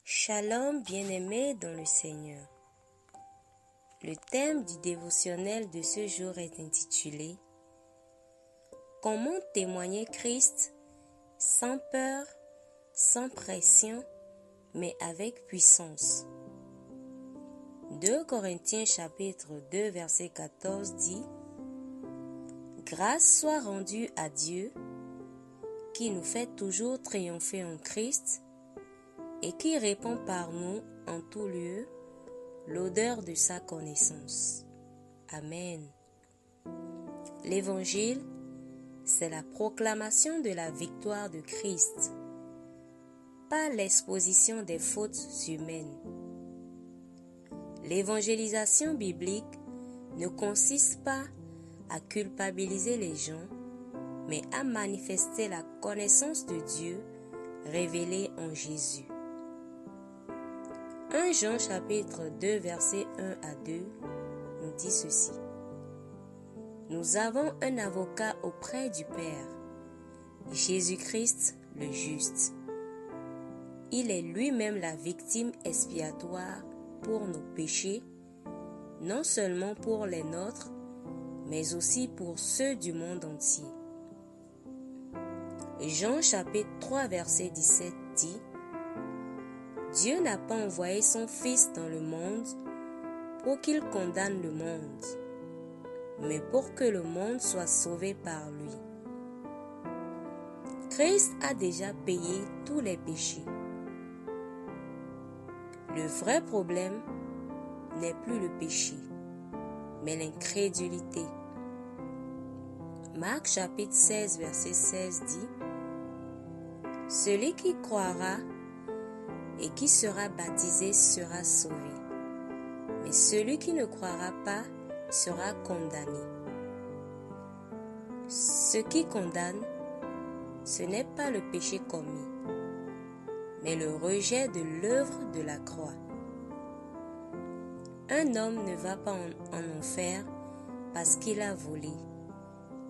Shalom bien-aimés dans le Seigneur. Le thème du dévotionnel de ce jour est intitulé « Comment témoigner Christ sans peur, sans pression, mais avec puissance ?» 2 Corinthiens chapitre 2 verset 14 dit « Grâce soit rendue à Dieu qui nous fait toujours triompher en Christ et qui répand par nous en tout lieu l'odeur de sa connaissance. » Amen. L'Évangile, c'est la proclamation de la victoire de Christ, pas l'exposition des fautes humaines. L'évangélisation biblique ne consiste pas à culpabiliser les gens, mais à manifester la connaissance de Dieu révélée en Jésus. 1 Jean chapitre 2 versets 1 à 2 nous dit ceci. Nous avons un avocat auprès du Père, Jésus-Christ le juste. Il est lui-même la victime expiatoire pour nos péchés, non seulement pour les nôtres, mais aussi pour ceux du monde entier. Jean chapitre 3 verset 17 dit « Dieu n'a pas envoyé son Fils dans le monde pour qu'il condamne le monde, mais pour que le monde soit sauvé par lui. » Christ a déjà payé tous les péchés. Le vrai problème n'est plus le péché, mais l'incrédulité. Marc chapitre 16 verset 16 dit « Celui qui croira et qui sera baptisé sera sauvé, mais celui qui ne croira pas sera condamné. » Ce qui condamne, ce n'est pas le péché commis, mais le rejet de l'œuvre de la croix. Un homme ne va pas en enfer parce qu'il a volé,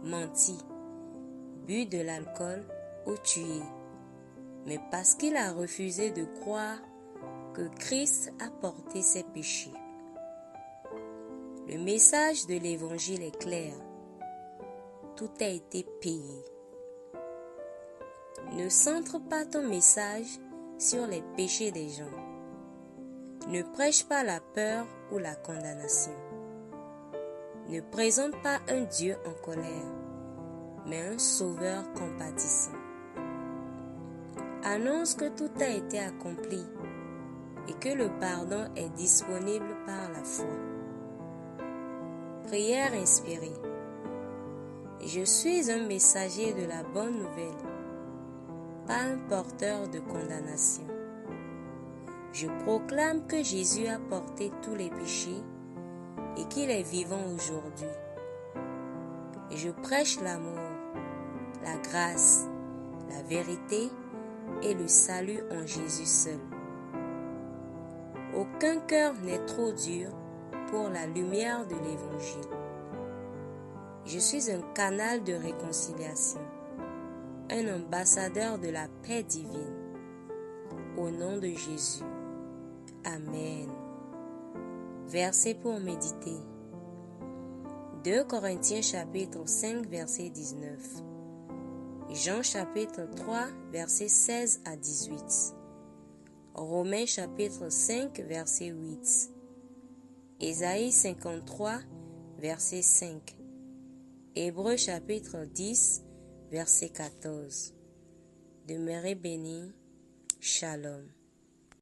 menti, bu de l'alcool ou tué, mais parce qu'il a refusé de croire que Christ a porté ses péchés. Le message de l'Évangile est clair. Tout a été payé. Ne centre pas ton message sur les péchés des gens. Ne prêche pas la peur ou la condamnation. Ne présente pas un Dieu en colère, mais un Sauveur compatissant. Annonce que tout a été accompli et que le pardon est disponible par la foi. Prière inspirée. Je suis un messager de la bonne nouvelle, pas un porteur de condamnation. Je proclame que Jésus a porté tous les péchés et qu'il est vivant aujourd'hui. Et je prêche l'amour, la grâce, la vérité et le salut en Jésus seul. Aucun cœur n'est trop dur pour la lumière de l'Évangile. Je suis un canal de réconciliation, un ambassadeur de la paix divine. Au nom de Jésus. Amen. Verset pour méditer. 2 Corinthiens chapitre 5 verset 19. Jean chapitre 3 verset 16 à 18. Romains chapitre 5 verset 8. Ésaïe 53 verset 5. Hébreux chapitre 10 verset 14. Demeurez bénis. Shalom.